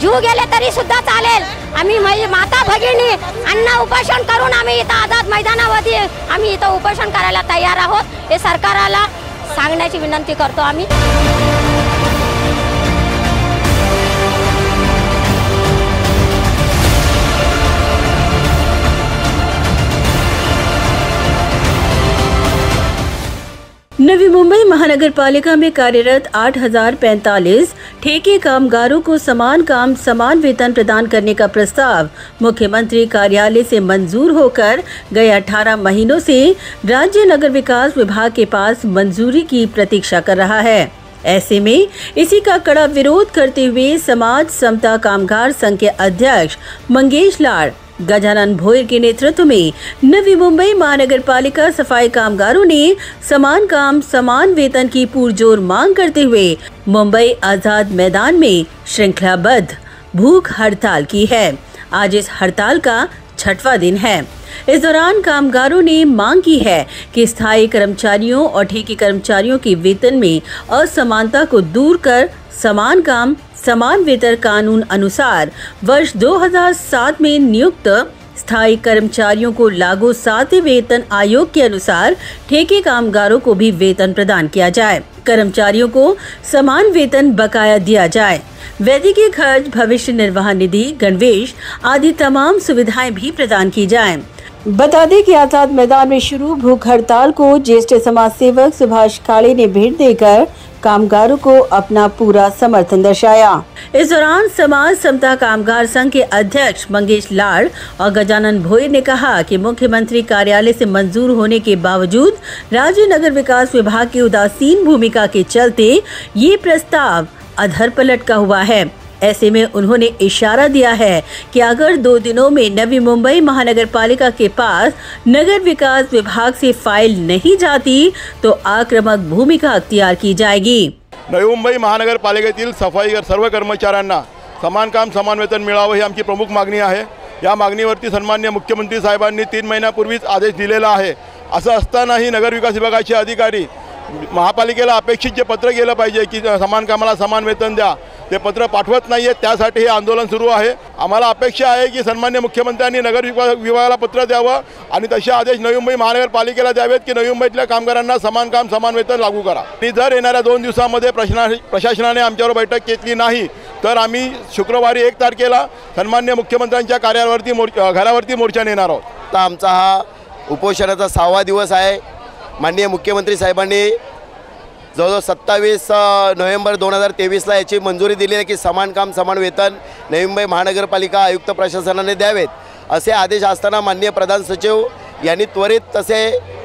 जीव गेले तरी सुद्धा चालेल। आम्ही माता भगिनी अन्न उपोषण करून आम्ही इथं आझाद मैदानावरती आम्ही इथं उपोषण करायला तयार आहोत। हे सरकारला सांगण्याची विनंती करतो आम्ही। नवी मुंबई महानगर पालिका में कार्यरत 8,045 ठेके कामगारों को समान काम समान वेतन प्रदान करने का प्रस्ताव मुख्यमंत्री कार्यालय से मंजूर होकर गए 18 महीनों से राज्य नगर विकास विभाग के पास मंजूरी की प्रतीक्षा कर रहा है। ऐसे में इसी का कड़ा विरोध करते हुए समाज समता कामगार संघ के अध्यक्ष मंगेश लाड़ गजानन भोयर के नेतृत्व में नवी मुंबई महानगर पालिका सफाई कामगारों ने समान काम समान वेतन की पुरजोर मांग करते हुए मुंबई आजाद मैदान में श्रृंखलाबद्ध भूख हड़ताल की है। आज इस हड़ताल का 6वां दिन है। इस दौरान कामगारों ने मांग की है कि स्थायी कर्मचारियों और ठेके कर्मचारियों के वेतन में असमानता को दूर कर समान काम समान वेतन कानून अनुसार वर्ष 2007 में नियुक्त स्थायी कर्मचारियों को लागू 7वें वेतन आयोग के अनुसार ठेके कामगारों को भी वेतन प्रदान किया जाए। कर्मचारियों को समान वेतन बकाया दिया जाए। वैद्यकीय खर्च, भविष्य निर्वाह निधि, गणवेश आदि तमाम सुविधाएं भी प्रदान की जाएं। बता दें कि आजाद मैदान में शुरू भूख हड़ताल को ज्येष्ठ समाज सेवक सुभाष खाड़े ने भेंट देकर कामगारों को अपना पूरा समर्थन दर्शाया। इस दौरान समाज समता कामगार संघ के अध्यक्ष मंगेश लाड़ और गजानन भोयर ने कहा कि मुख्यमंत्री कार्यालय से मंजूर होने के बावजूद राज्य नगर विकास विभाग की उदासीन भूमिका के चलते ये प्रस्ताव अधरपलट का हुआ है। ऐसे में उन्होंने इशारा दिया है कि अगर 2 दिनों में नवी मुंबई महानगर पालिका के पास नगर विकास विभाग से फाइल नहीं जाती तो आक्रमक भूमिका अख्तियार की जाएगी। नवी मुंबई महानगरपालिकेतील सफाई सर्व कर्मचाऱ्यांना समान काम समान वेतन मिळावं ही आमची प्रमुख मागणी आहे। या मागणीवरती सन्माननीय मुख्यमंत्री साहेबांनी 3 महिन्यापूर्वीच आदेश दिलेला आहे। असं असतानाही नगर विकास विभागाचे अधिकारी महापालिकेला अपेक्षित जे पत्र गेलं पाहिजे की समान कामाला समान वेतन द्या ते पत्र पाठवत नाहीये। त्यासाठी हे आंदोलन सुरू आहे। आम्हाला अपेक्षा आहे की सन्माननीय मुख्यमंत्र्यांनी नगर विभागाला पत्र द्यावं आणि तसे आदेश नवी मुंबई महानगरपालिकेला द्यावेत की नवी मुंबईतल्या कामगारांना समान काम समान वेतन लागू करा। आणि जर येणाऱ्या 2 दिवसांमध्ये प्रशासनाने आमच्यावर बैठक घेतली नाही तर आम्ही शुक्रवारी 1 तारखेला सन्माननीय मुख्यमंत्र्यांच्या कार्यालयावरती घरावरती मोर्चा नेणार आहोत। आता आमचा हा उपोषणाचा 6वा दिवस आहे। माननीय मुख्यमंत्री साहेबांनी जवळजवळ 27 नोव्हेंबर 2023ला याची मंजुरी दिली आहे की समान काम समान वेतन नवी मुंबई महानगरपालिका आयुक्त प्रशासनाने द्यावेत असे आदेश असताना माननीय प्रधान सचिव यांनी त्वरित तसे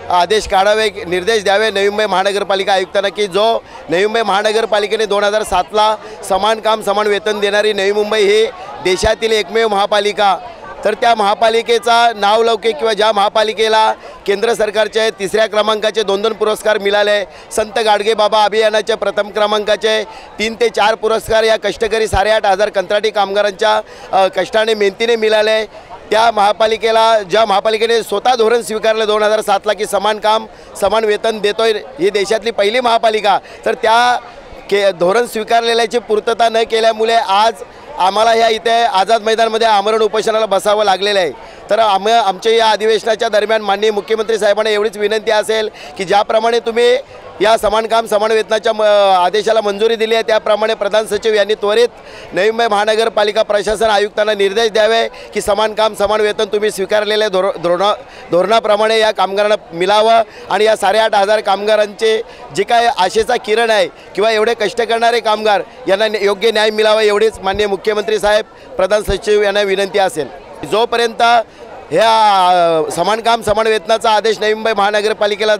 आदेश काढावे, निर्देश द्यावे नवी मुंबई महानगरपालिका आयुक्तांना की जो नवी मुंबई महानगरपालिकेने 2007ला समान काम समान वेतन देणारी नवी मुंबई ही देशातील एकमेव महापालिका, तर त्या महापालिकेचा नावलौकिक किंवा ज्या महापालिकेला केंद्र सरकारचे 3ऱ्या क्रमांकाचे 2-2 पुरस्कार मिळाले, संत गाडगे बाबा अभियानाचे प्रथम क्रमांकाचे 3 ते 4 पुरस्कार या कष्टकरी 8,500 कंत्राटी कामगारांच्या कष्टाने मेहनतीने मिळाले, त्या महापालिकेला ज्या महापालिकेने स्वतः धोरण स्वीकारलं 2007ला की समान काम समान वेतन देतोय ही देशातली पहिली महापालिका, तर त्या धोरण स्वीकारलेल्याची पूर्तता न केल्यामुळे आज आम्हाला ह्या इथे आझाद मैदानमध्ये आमरण उपोषणाला बसावं लागलेलं आहे। तर आमच्या या अधिवेशनाच्या दरम्यान माननीय मुख्यमंत्री साहेबांना एवढीच विनंती असेल की ज्याप्रमाणे तुम्ही या समान काम समान वेतनाच्या आदेशाला मंजुरी दिली आहे त्याप्रमाणे प्रधान सचिव यांनी त्वरित नवी मुंबई महानगरपालिका प्रशासन आयुक्तांना निर्देश द्यावे की समान काम समान वेतन तुम्ही स्वीकारलेल्या धोरणाप्रमाणे या कामगारांना मिळावं आणि या 8,500 कामगारांचे जे काय आशेचा किरण आहे किंवा एवढे कष्ट करणारे कामगार यांना योग्य न्याय मिळावा एवढीच माननीय मुख्यमंत्री साहेब प्रधान सचिव यांना विनंती असेल। जोपर्यंत ह्या समान काम समान वेतनाचा आदेश नवी मुंबई महानगरपालिकेला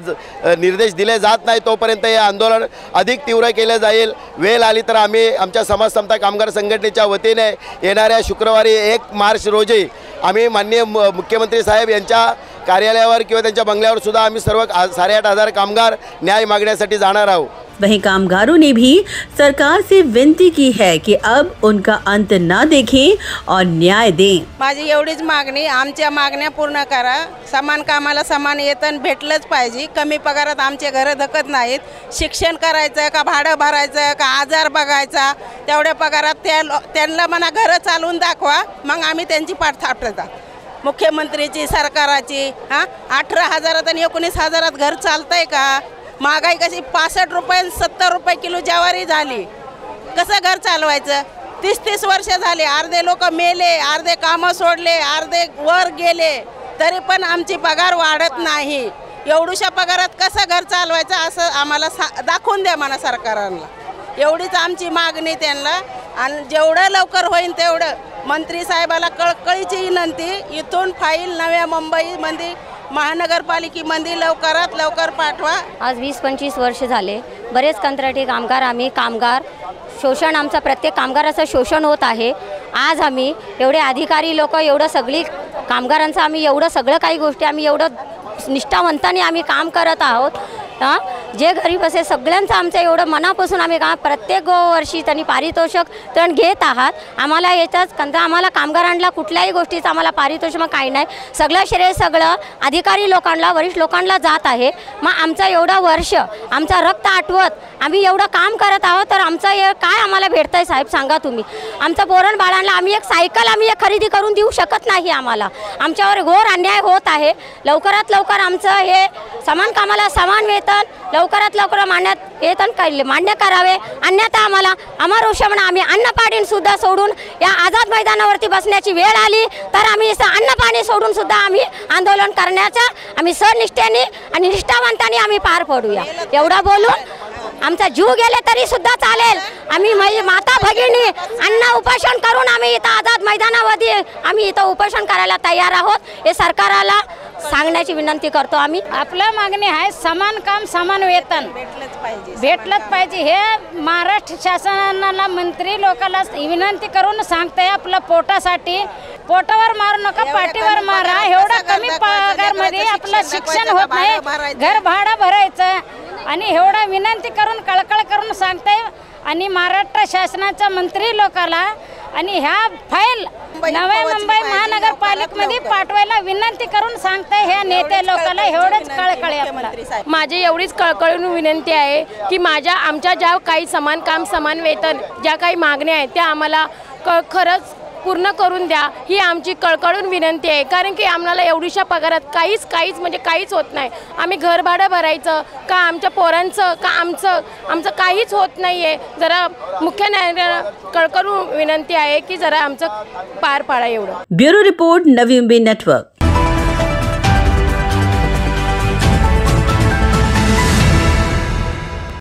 निर्देश दिले जात नाही तोपर्यंत हे आंदोलन अधिक तीव्र केले जाईल। वेळ आली तर आम्ही आमच्या समाज समता कामगार संघटनेच्या वतीने येणाऱ्या शुक्रवारी 1 मार्च रोजी आम्ही माननीय मुख्यमंत्री साहेब यांच्या कार्यालयावर किंवा त्यांच्या बंगल्यावर सुद्धा आम्ही सर्व 8,500 कामगार न्याय मागण्यासाठी जाणार आहोत। वहीं कामगारों ने भी सरकार से विनती की है कि अब उनका अंत ना देखें और न्याय दें। माझी एवढीच मागणी, आमच्या मागण्या पूर्ण करा। समान कामाला समान वेतन भेटलंच पाहिजे। कमी पगारात आमचे घरं धकत नाहीत। शिक्षण करायचं का भाडं भरायचं का आजार बघायचा, तेवढ्या पगारात त्यांना म्हणा घरं चालवून दाखवा, मग आम्ही त्यांची पाठ थापटतात। मुख्यमंत्रीची सरकाराची 18,000 आणि 19,000 घर चालतंय का? महागाई कशी 65 रुपये 70 रुपये किलो ज्वारी झाली, कसं घर चालवायचं? 30-30 वर्ष झाले, अर्धे लोक मेले, अर्धे कामं सोडले, अर्धे वर गेले, तरी पण आमची पगार वाढत नाही। एवढ्या पगारात कसं घर चालवायचं असं आम्हाला दाखवून द्या म्हणा सरकारला। एवढीच आमची मागणी त्यांना, आणि जेवढं लवकर होईल तेवढं मंत्री साहेबाला कळकळीची विनंती, इथून फाईल नव्या मुंबईमध्ये महानगरपालिकेमध्ये लवकरात लवकर पाठवा। आज 20-25 वर्ष झाले, बरेच कंत्राटी कामगार शोषण, आमचा प्रत्येक कामगाराचं शोषण होत आहे। आज आम्ही एवढे अधिकारी लोक, एवढं सगळी कामगारांचं आम्ही एवढं सगळं काही गोष्टी आम्ही एवढं निष्ठावंताने आम्ही काम करत आहोत। जे गरीब असे सगळ्यांचं आमचं एवढं मनापासून आम्ही प्रत्येक वर्षी त्यांनी पारितोषिक तर घेत आहात। आम्हाला याच्याच आम्हाला कामगारांना कुठल्याही गोष्टीचं आम्हाला पारितोषिक काही नाही, सगळं श्रेय सगळं अधिकारी लोकांना, वरिष्ठ लोकांना जात आहे। मग आमचं एवढं वर्ष आमचं रक्त आठवत आम्ही एवढं काम करत आहोत, तर आमचं हे काय आम्हाला भेटतंय साहेब सांगा तुम्ही? आमचं पोरण बाळांना आम्ही एक सायकल आम्ही एक खरेदी करून देऊ शकत नाही। आमच्यावर घोर अन्याय होत आहे। लवकरात लवकर आमचं हे समान कामाला समान वेतन लवकरात लवकर मान्य करावे, अन्यथा आम्हाला अमर उपोषण आम्ही अन्नपाणी सुद्धा सोडून या आझाद मैदानावरती बसण्याची वेळ आली तर आम्ही अन्नपाणी सोडून सुद्धा आम्ही आंदोलन करण्याचा आम्ही सनिष्ठेने आणि निष्ठावंताने आम्ही पार पडूया। एवढा बोलून आमचा जीव गेले तरी सुद्धा चालेल, आम्ही माता भगिनी अन्न उपोषण करून आम्ही इथं आझाद मैदानावरती आम्ही इथं उपोषण करायला तयार आहोत। हे सरकारला सांगण्याची विनंती करतो आम्ही। आपल्या मागणी आहे समान काम समान वेतन भेटलंच पाहिजे। हे महाराष्ट्र शासनाला मंत्री लोकांना विनंती करून सांगताय, आपल्या पोटासाठी पोटावर मारू नका, पाठीवर मारा। एवढा कमी पगारमध्ये आपलं शिक्षण होत नाही, घर भाडं भरायचं, आणि एवढा विनंती करून कळकळ करून सांगताय। आणि महाराष्ट्र शासनाच्या मंत्री लोकांना आणि ह्या फाईल नव्या मुंबई महानगरपालिकेमध्ये पाठवायला विनंती करून सांगताय ह्या नेते लोकांना। एवढंच कळकळी आपल्याला माझी एवढीच कळकळून विनंती आहे की आमच्या ज्या काही समान काम समान वेतन ज्या काही मागण्या आहेत त्या आम्हाला खरंच पूर्ण करून द्या, ही आमची कळकळून विनंती आहे। कारण की आम्हाला एवढीशा पगारात काहीच म्हणजे काहीच होत नाही। आम्ही घर भाडं भरायचं का आमच्या पोरांचं का आमचं काहीच होत नाही आहे। जरा मुख्य न्यायालयाला कळकळून विनंती आहे की जरा आमचं पार पाडा एवढं। Bureau report, Navi Mumbai network.